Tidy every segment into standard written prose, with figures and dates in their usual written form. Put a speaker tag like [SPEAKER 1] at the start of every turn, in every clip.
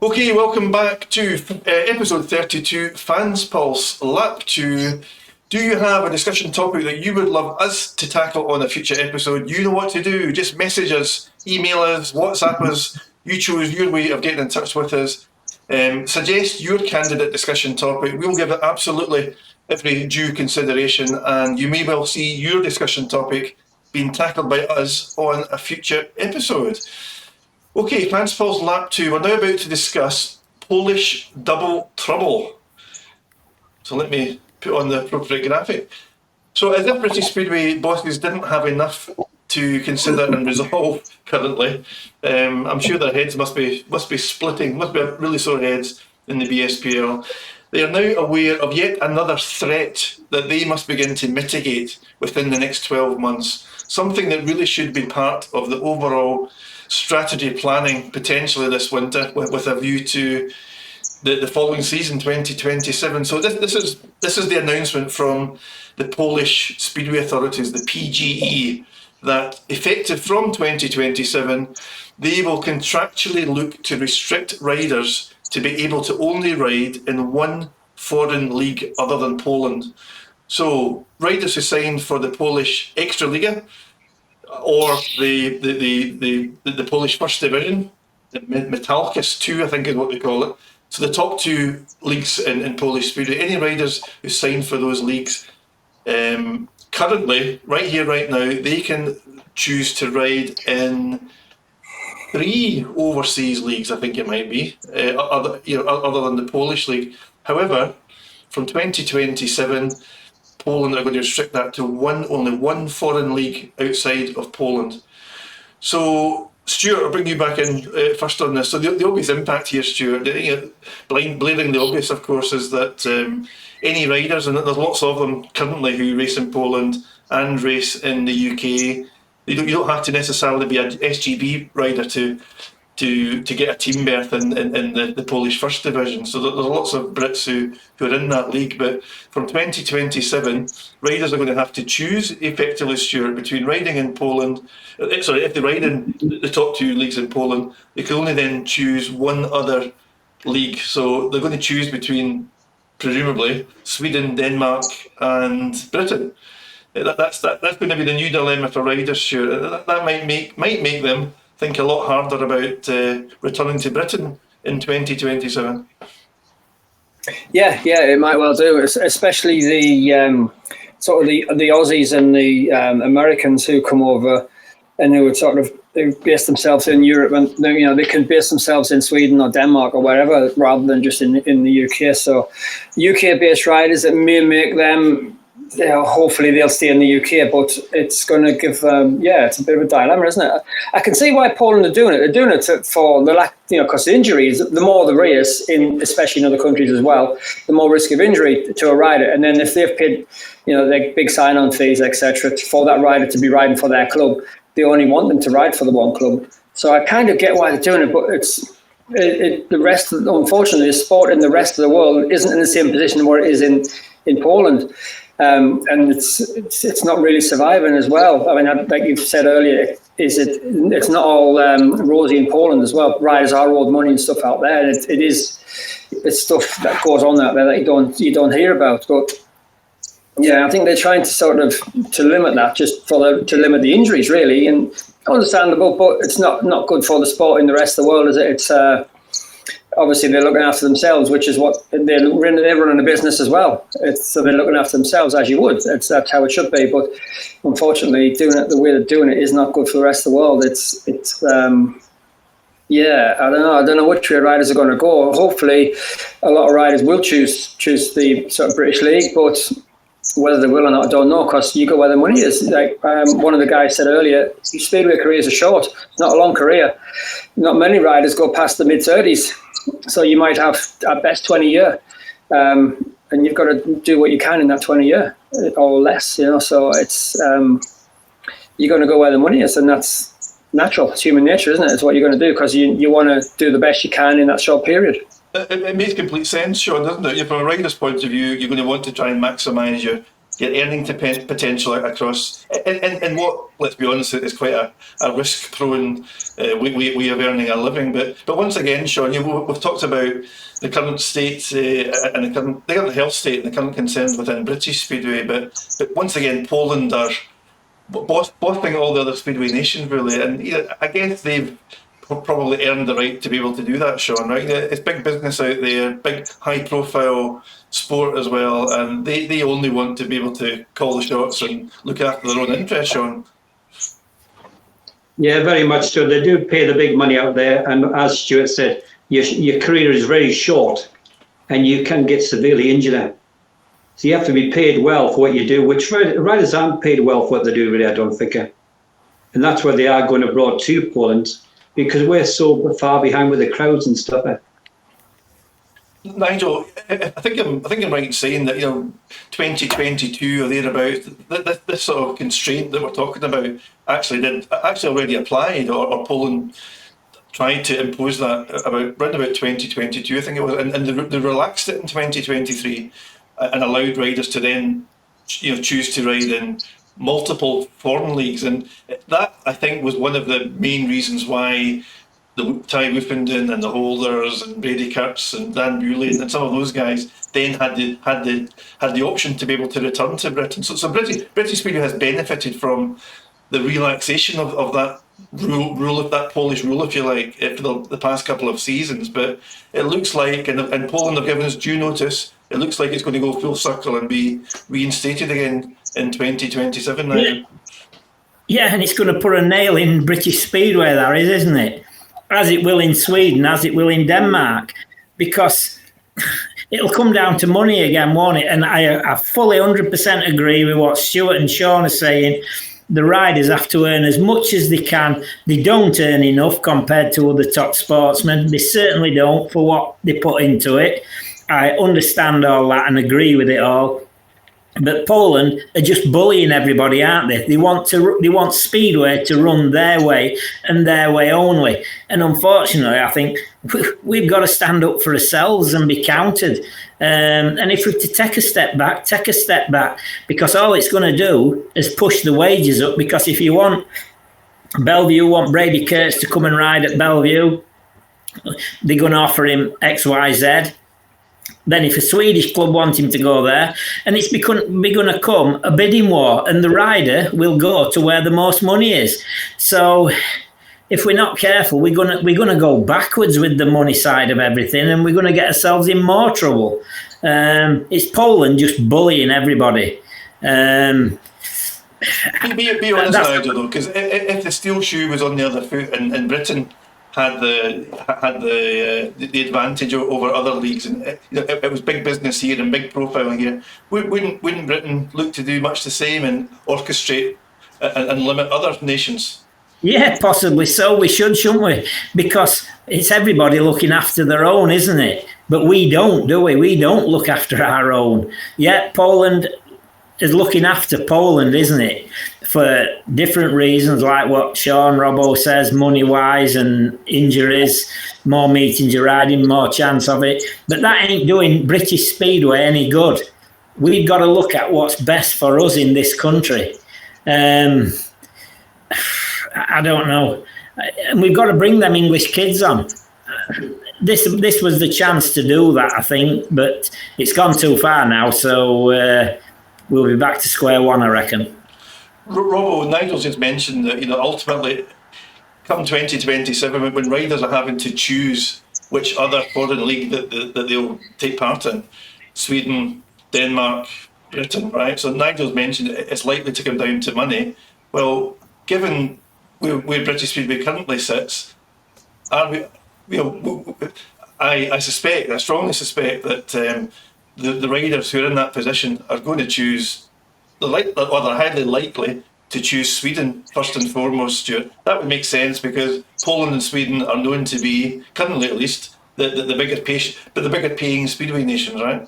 [SPEAKER 1] Okay, welcome back to episode 32, Fans Pulse Lap 2. Do you have a discussion topic that you would love us to tackle on a future episode? You know what to do. Just message us, email us, WhatsApp us. You choose your way of getting in touch with us. Suggest your candidate discussion topic. We'll give it absolutely every due consideration, and you may well see your discussion topic being tackled by us on a future episode. Okay, Fans Pulse Lap 2. We're now about to discuss Polish double trouble. So let me put on the appropriate graphic. So as if British Speedway bosses didn't have enough to consider and resolve currently, I'm sure their heads must be splitting, must be really sore heads in the BSPL. They are now aware of yet another threat that they must begin to mitigate within the next 12 months, something that really should be part of the overall strategy planning potentially this winter with a view to the following season, 2027. So this is the announcement from the Polish Speedway authorities, the PGE, that effective from 2027, they will contractually look to restrict riders to be able to only ride in one foreign league other than Poland. So riders who signed for the Polish Ekstraliga or the Polish First Division, the Metalkis 2, I think is what they call it. So the top two leagues in Polish Speedway, any riders who signed for those leagues, currently, right here, right now, they can choose to ride in 3 overseas leagues, I think it might be, other than the Polish league. However, from 2027, Poland are going to restrict that to only one foreign league outside of Poland. So, Stuart, I'll bring you back in first on this. So the obvious impact here, Stuart, blaring the obvious, of course, is that any riders, and there's lots of them currently who race in Poland and race in the UK, you don't have to necessarily be a SGB rider to get a team berth in the Polish First Division. So there's lots of Brits who are in that league. But from 2027, riders are going to have to choose, effectively, Stuart, between riding in Poland. If they ride in the top 2 leagues in Poland, they can only then choose one other league. So they're going to choose between, presumably, Sweden, Denmark, and Britain. That's going to be the new dilemma for riders, Stuart. That might make them think a lot harder about returning to Britain in 2027.
[SPEAKER 2] Yeah, it might well do, especially the sort of the Aussies and the Americans who come over and who would sort of base themselves in Europe, and they can base themselves in Sweden or Denmark or wherever rather than just in the UK. So UK-based riders, it may make them. Hopefully they'll stay in the UK, but it's going to give it's a bit of a dilemma, isn't it? I can see why Poland are doing it. They're doing it for the lack, because the injuries. The more the race, especially in other countries as well, the more risk of injury to a rider. And then if they've paid, their big sign-on fees, etc., for that rider to be riding for their club, they only want them to ride for the one club. So I kind of get why they're doing it, but the rest. Unfortunately, the sport in the rest of the world isn't in the same position where it is in Poland. And it's not really surviving as well. I mean, like you've said earlier, it's not all rosy in Poland as well. Riders are owed money and stuff out there. And it's stuff that goes on out there that you don't hear about. But yeah, I think they're trying to limit that to limit the injuries really, and understandable. But it's not good for the sport in the rest of the world, is it? It's obviously they're looking after themselves, which is what they're running a business as well. So they're looking after themselves as you would. That's how it should be. But unfortunately, doing it the way they're doing it is not good for the rest of the world. I don't know which way riders are going to go. Hopefully, a lot of riders will choose the sort of British League, but whether they will or not, I don't know, because you go where the money is. Like one of the guys said earlier, Speedway careers are short. It's not a long career. Not many riders go past the mid-30s. So you might have at best 20 year, and you've got to do what you can in that 20 year or less, so it's you're going to go where the money is, and that's natural. It's human nature, isn't it? It's what you're going to do because you want to do the best you can in that short period.
[SPEAKER 1] It makes complete sense, Sean, doesn't it? From a rider's point of view, you're going to want to try and maximise earning potential across, and what, let's be honest, is quite a risk-prone way of earning a living. But once again, Sean, we've talked about the current state and the current health state and the current concerns within British Speedway. But once again, Poland are bossing all the other Speedway nations, really, and I guess they've probably earned the right to be able to do that, Sean, right? It's big business out there, big high-profile sport as well, and they only want to be able to call the shots and look after their own interests, Sean.
[SPEAKER 3] Yeah, very much so. They do pay the big money out there, and as Stuart said, your career is very short, and you can get severely injured. So you have to be paid well for what you do, which riders aren't paid well for what they do, really, I don't think. And that's why they are going abroad to Poland, because we're so far behind with the crowds and stuff.
[SPEAKER 1] Nigel, I think I'm right in saying that 2022 or thereabouts, this sort of constraint that we're talking about actually already applied, or Poland tried to impose that around about 2022, I think it was, and they relaxed it in 2023 and allowed riders to then choose to ride in multiple foreign leagues, and that I think was one of the main reasons why the Ty Woofenden and the Holders and Brady Kurtz and Dan Bewley and some of those guys then had the option to be able to return to Britain. So British Speedway has benefited from the relaxation of that rule of that Polish rule, if you like, for the past couple of seasons. But it looks like, and Poland have given us due notice, it looks like it's going to go full circle and be reinstated again in 2027 now.
[SPEAKER 4] Yeah, and it's going to put a nail in British Speedway, that is, isn't it? As it will in Sweden, as it will in Denmark, because it'll come down to money again, won't it? And I fully 100% agree with what Stuart and Sean are saying. The riders have to earn as much as they can. They don't earn enough compared to other top sportsmen. They certainly don't for what they put into it. I understand all that and agree with it all. But Poland are just bullying everybody, aren't they? They want Speedway to run their way and their way only. And unfortunately, I think we've got to stand up for ourselves and be counted. And if we're to take a step back, because all it's going to do is push the wages up. Because if you want Brady Kurtz to come and ride at Bellevue, they're going to offer him X, Y, Z. Then if a Swedish club wants him to go there, and it's going to come a bidding war, and the rider will go to where the most money is. So if we're not careful, we're going to go backwards with the money side of everything, and we're going to get ourselves in more trouble. It's Poland just bullying everybody.
[SPEAKER 1] Be honest, Nigel, though, because if the steel shoe was on the other foot and Britain had the advantage over other leagues, and it was big business here and big profiling here, wouldn't Britain look to do much the same and orchestrate and limit other nations?
[SPEAKER 4] Yeah, possibly so. We should, shouldn't we? Because it's everybody looking after their own, isn't it? But we don't, do we? We don't look after our own. Yeah, Poland is looking after Poland, isn't it? For different reasons, like what Sean Robbo says, money-wise and injuries, more meetings you're riding, more chance of it. But that ain't doing British Speedway any good. We've got to look at what's best for us in this country. I don't know. And we've got to bring them English kids on. This was the chance to do that, I think, but it's gone too far now, so we'll be back to square one, I reckon.
[SPEAKER 1] Robbo, Nigel's just mentioned that ultimately, come 2027, when riders are having to choose which other foreign league that they'll take part in, Sweden, Denmark, Britain, right? So Nigel's mentioned it's likely to come down to money. Well, given where British Speedway currently sits, are we? I strongly suspect that the riders who are in that position are going to choose. They're highly likely to choose Sweden first and foremost, Stuart. That would make sense because Poland and Sweden are known to be, currently at least, the bigger paying speedway nations, right?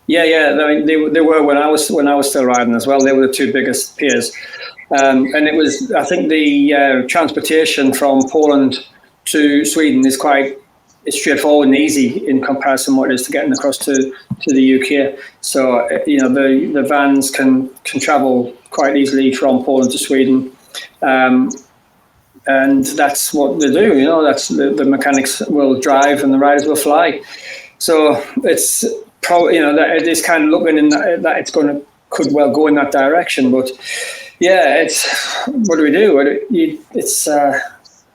[SPEAKER 2] Yeah. I mean, they were when I was still riding as well. They were the two biggest peers, and it was. I think the transportation from Poland to Sweden is quite it's straightforward and easy in comparison to what it is to getting across to the UK. So the vans can travel quite easily from Poland to Sweden, and that's what they do. That's the mechanics will drive and the riders will fly. So it's probably that it is kind of looking in that it's could well go in that direction. But yeah, it's what do we do? It's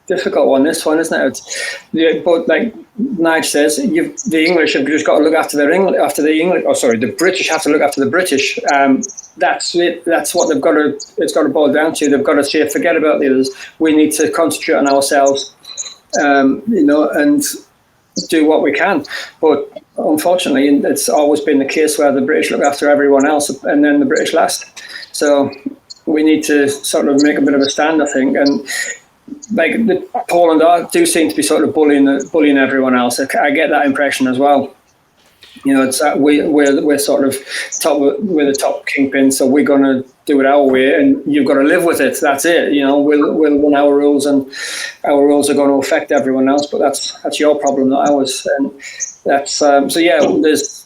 [SPEAKER 2] difficult one, this one, isn't it? But like Nigel says, the English have just got to look after the English. Oh, sorry, the British have to look after the British. That's it. That's what they've got to. It's got to boil down to. They've got to say, forget about the others. We need to concentrate on ourselves, and do what we can. But unfortunately, it's always been the case where the British look after everyone else, and then the British last. So we need to sort of make a bit of a stand, I think, and. Like Poland do seem to be sort of bullying everyone else. I get that impression as well. It's we're sort of we're the top kingpin, so we're going to do it our way, and you've got to live with it. That's it. We'll run our rules, and our rules are going to affect everyone else. But that's your problem, not ours. And that's so yeah. This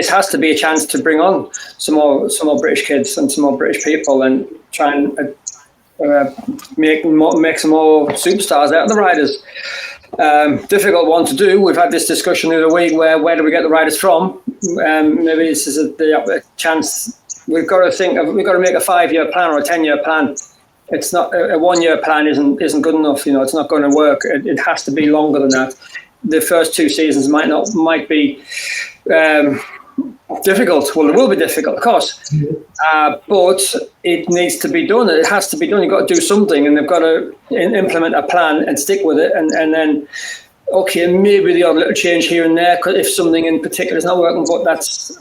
[SPEAKER 2] has to be a chance to bring on some more British kids and some more British people, and try and. Make some more superstars out of the riders. Difficult one to do. We've had this discussion the other week where do we get the riders from? Maybe this is the chance. We've got to make a 5-year plan or a 10-year plan. It's not a 1-year plan isn't good enough. It's not going to work. It has to be longer than that. The first 2 seasons might be difficult. Well, it will be difficult, of course, but it needs to be done. It has to be done. You've got to do something, and they've got to implement a plan and stick with it. And then, okay, maybe the odd little change here and there if something in particular is not working. But I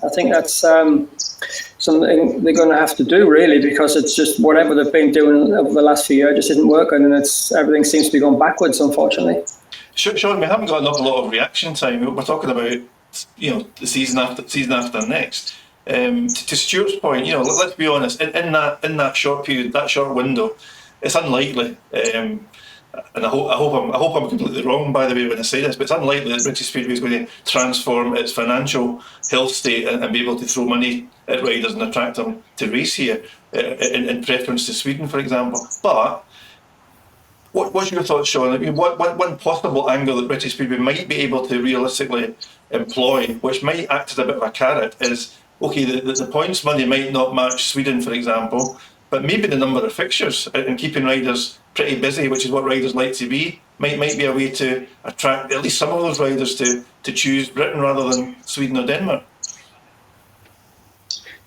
[SPEAKER 2] think that's something they're going to have to do, really, because it's just whatever they've been doing over the last few years just isn't working, and everything seems to be going backwards, unfortunately.
[SPEAKER 1] Sean, we haven't got an awful lot of reaction time. We're talking about the season after next. To Stuart's point, let's be honest. In that short period, that short window, it's unlikely. And I hope I'm completely wrong, by the way, when I say this, but it's unlikely that British Speedway is going to transform its financial health state and be able to throw money at riders and attract them to race here, in preference to Sweden, for example. But what's your thoughts, Sean? I mean, one possible angle that British Speedway might be able to realistically employ, which might act as a bit of a carrot, is okay. The points money might not match Sweden, for example, but maybe the number of fixtures and keeping riders pretty busy, which is what riders like to be, might be a way to attract at least some of those riders to choose Britain rather than Sweden or Denmark.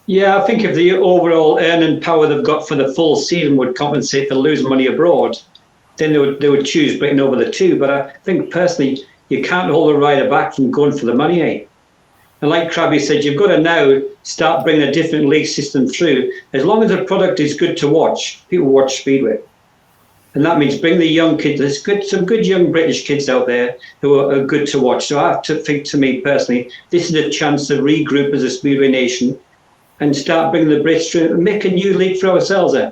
[SPEAKER 3] Yeah, I think if the overall earning power they've got for the full season would compensate for losing money abroad, then they would choose Britain over the two. But I think personally, you can't hold a rider back from going for the money, eh? And like Crabby said, you've got to now start bringing a different league system through. As long as the product is good to watch, people watch Speedway. And that means bring the young kids. There's some good young British kids out there who are good to watch. So I have to think, to me personally, this is a chance to regroup as a Speedway nation and start bringing the Brits through and make a new league for ourselves there.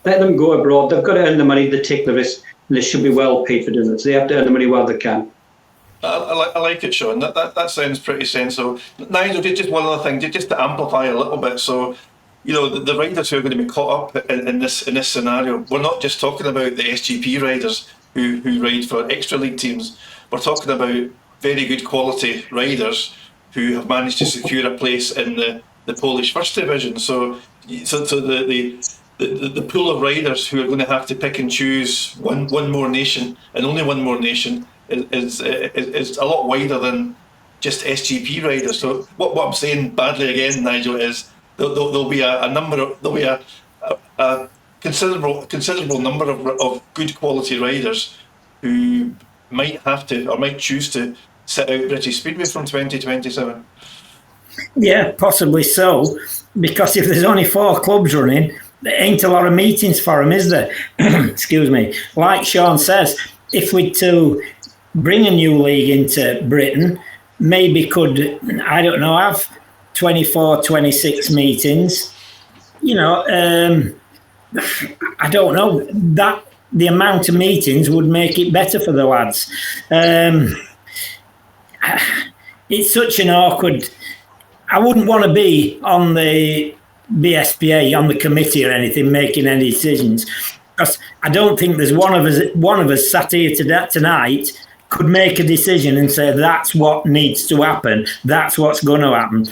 [SPEAKER 3] Let them go abroad. They've got to earn the money, they take the risk, and they should be well paid for doing it. So they have to earn the money while they can.
[SPEAKER 1] I like it, Sean. That sounds pretty sensible. Nigel, just one other thing, just to amplify a little bit. So, the riders who are going to be caught up in this scenario, we're not just talking about the SGP riders who ride for extra league teams. We're talking about very good quality riders who have managed to secure a place in the Polish First Division. So the pool of riders who are going to have to pick and choose one more nation, and only one more nation, is a lot wider than just SGP riders. So what I'm saying badly again, Nigel, is there'll be a considerable number of good quality riders who might have to or might choose to sit out British Speedway from 2027.
[SPEAKER 4] Yeah, possibly so, because if there's only 4 clubs running, there ain't a lot of meetings for them, is there? Excuse me. Like Sean says, if we to bring a new league into Britain, maybe could, I don't know, have 24, 26 meetings. I don't know. That the amount of meetings would make it better for the lads. it's such an awkward. I wouldn't want to be on the BSPA, on the committee or anything, making any decisions, because I don't think there's one of us sat here tonight could make a decision and say that's what needs to happen, that's what's going to happen.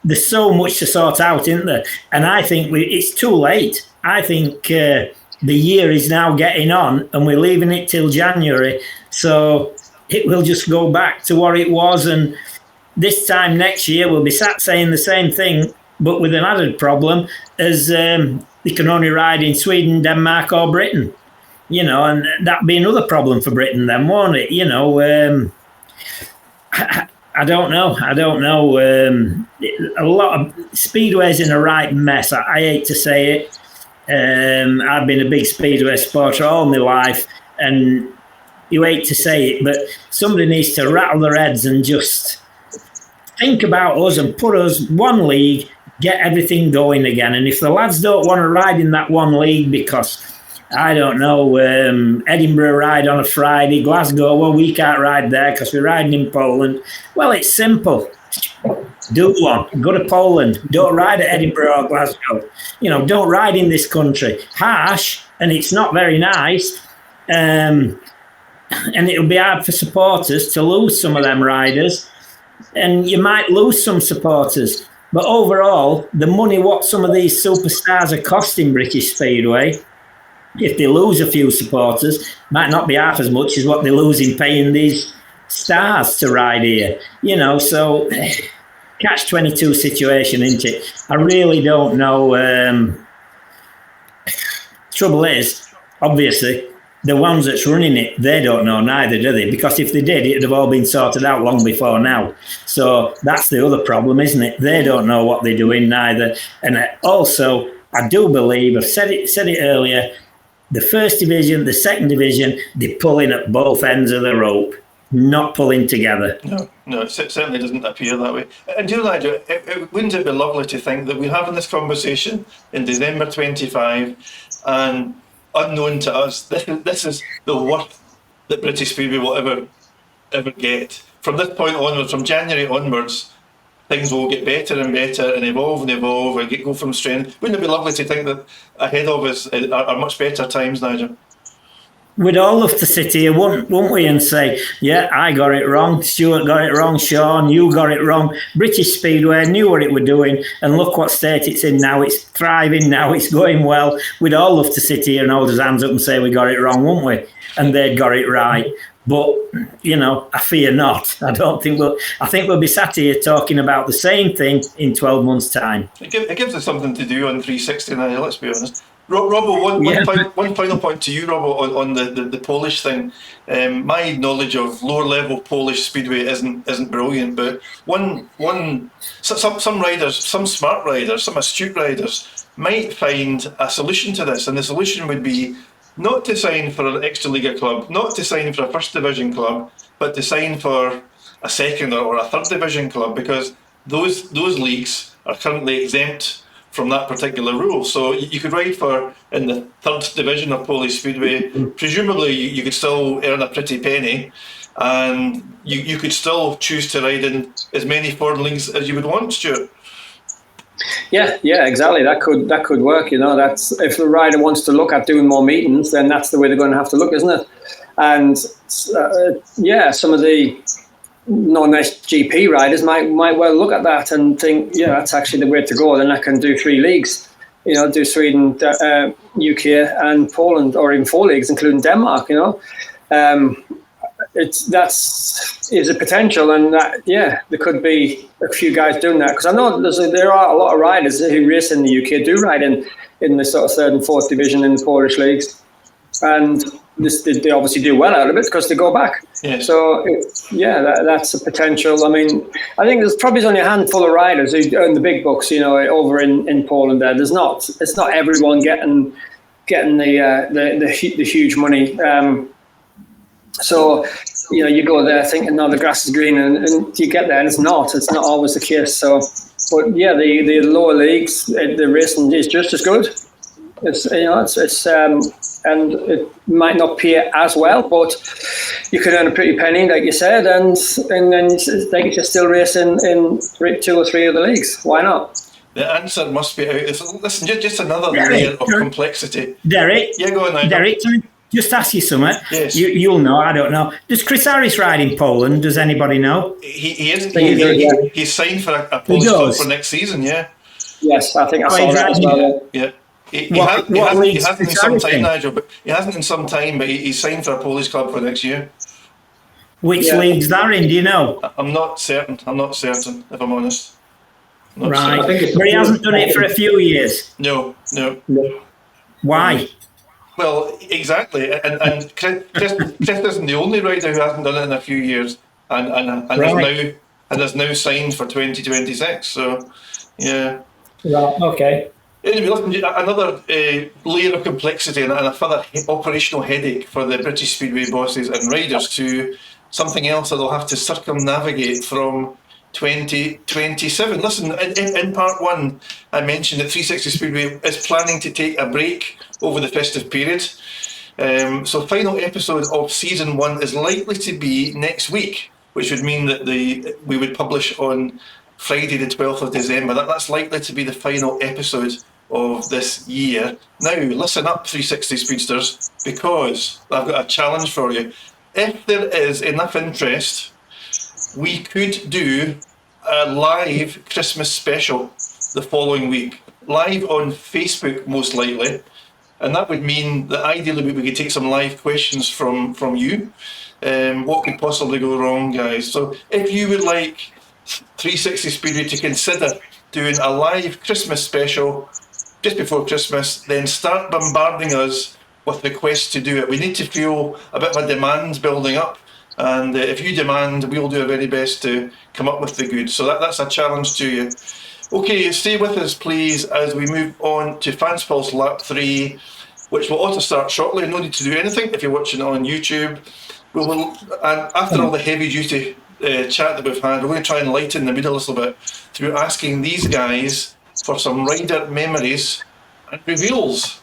[SPEAKER 4] There's so much to sort out, isn't there? And I think it's too late. I think the year is now getting on and we're leaving it till January. So it will just go back to what it was. And this time next year, we'll be sat saying the same thing, but with an added problem as they can only ride in Sweden, Denmark or Britain. And that'd be another problem for Britain then, won't it? I don't know. A lot of Speedway's in a right mess. I hate to say it. I've been a big Speedway supporter all my life, and you hate to say it, but somebody needs to rattle their heads and just think about us and put us one league, get everything going again. And if the lads don't want to ride in that one league because, I don't know, Edinburgh ride on a Friday, Glasgow, well, we can't ride there because we're riding in Poland. Well, it's simple. Do one. Go to Poland. Don't ride at Edinburgh or Glasgow. Don't ride in this country. Harsh, and it's not very nice. And it'll be hard for supporters to lose some of them riders. And you might lose some supporters. But overall, the money what some of these superstars are costing British Speedway, if they lose a few supporters, might not be half as much as what they lose in paying these stars to ride here. So catch-22 situation, isn't it? I really don't know. Trouble is, obviously, the ones that's running it, they don't know neither, do they? Because if they did, it would have all been sorted out long before now. So that's the other problem, isn't it? They don't know what they're doing neither. And also, I do believe, I've said it earlier, the first division, the second division, they're pulling at both ends of the rope, not pulling together.
[SPEAKER 1] No, it certainly doesn't appear that way. And Nigel, wouldn't it be lovely to think that we're having this conversation in December 25 and unknown to us, this is the worst that British Speedway will ever get. From this point onwards, from January onwards, things will get better and better and evolve and go from strength. Wouldn't it be lovely to think that ahead of us are much better times, Nigel?
[SPEAKER 4] We'd all love to sit here, wouldn't we, and say, yeah, I got it wrong, Stuart got it wrong, Sean, you got it wrong. British Speedway knew what it were doing, and look what state it's in now. It's thriving now, it's going well. We'd all love to sit here and hold his hands up and say we got it wrong, wouldn't we? And they'd got it right. But, I fear not. I think we'll be sat here talking about the same thing in 12 months' time.
[SPEAKER 1] It gives us something to do on 360 now, let's be honest. Robbo, one final point to you, Robbo, on the Polish thing. My knowledge of lower level Polish speedway isn't brilliant, but some riders, some smart riders, some astute riders might find a solution to this, and the solution would be not to sign for an Extraliga club, not to sign for a first division club, but to sign for a second or a third division club, because those leagues are currently exempt from that particular rule. So you could ride in the third division of Polish Speedway. Presumably you could still earn a pretty penny, and you could still choose to ride in as many foreign leagues as you would want, Stuart.
[SPEAKER 2] Yeah, exactly. That could work. That's if the rider wants to look at doing more meetings, then that's the way they're going to have to look, isn't it? And some of the non-SGP riders might well look at that and think, that's actually the way to go. Then I can do 3 leagues, do Sweden, UK and Poland, or in 4 leagues, including Denmark, That's a potential, and there could be a few guys doing that, because I know there are a lot of riders who race in the UK do ride in the sort of 3rd and 4th division in the Polish leagues, and they obviously do well out of it because they go back.
[SPEAKER 1] Yeah.
[SPEAKER 2] So that's a potential. I mean, I think there's probably only a handful of riders who earn the big bucks, over in Poland. It's not everyone getting the huge money. So, you go there thinking, no, the grass is green, and you get there and it's not always the case. So, but the lower leagues, the racing is just as good. It's and it might not pay as well, but you can earn a pretty penny, like you said, and then they get you still racing in 2 or 3 other leagues. Why not?
[SPEAKER 1] The answer must be out. Listen, just another layer of complexity.
[SPEAKER 4] Derek.
[SPEAKER 1] Yeah, go on, Nigel.
[SPEAKER 4] Derek, can I just ask you something?
[SPEAKER 1] Yes.
[SPEAKER 4] You'll know. I don't know. Does Chris Harris ride in Poland? Does anybody know?
[SPEAKER 1] He's signed for a Polish club for next season. Yeah.
[SPEAKER 2] Yes, I think I saw that as well.
[SPEAKER 1] Yeah. He
[SPEAKER 4] leagues
[SPEAKER 1] hasn't in some time, Nigel, but he hasn't in some time, but he's signed for a Polish club for next year.
[SPEAKER 4] Which league's that in? Do you know?
[SPEAKER 1] I'm not certain, if I'm honest.
[SPEAKER 4] Right, but he hasn't done it for a few years.
[SPEAKER 1] No.
[SPEAKER 4] Why?
[SPEAKER 1] Well, exactly, and Chris isn't the only rider who hasn't done it in a few years, and is now signed for 2026. So, yeah.
[SPEAKER 2] Right. Okay.
[SPEAKER 1] Anyway, listen, another layer of complexity and a further operational headache for the British Speedway bosses and riders to something else that they'll have to circumnavigate from 2027. Listen, in part 1, I mentioned that 360 Speedway is planning to take a break over the festive period. So final episode of season 1 is likely to be next week, which would mean that we would publish on Friday the 12th of December. That's likely to be the final episode of this year. Now, listen up, 360 Speedsters, because I've got a challenge for you. If there is enough interest, we could do a live Christmas special the following week, live on Facebook most likely, and that would mean that ideally we could take some live questions from you. What could possibly go wrong, guys? So if you would like 360 Speedway to consider doing a live Christmas special just before Christmas, then start bombarding us with requests to do it. We need to feel a bit of a demand building up. And if you demand, we'll do our very best to come up with the goods. So that's a challenge to you. Okay, stay with us, please, as we move on to Fans Pulse Lap 3, which will auto start shortly. No need to do anything if you're watching it on YouTube. And after all the heavy-duty chat that we've had, we're going to try and lighten the mood a little bit through asking these guys for some rider memories and reveals.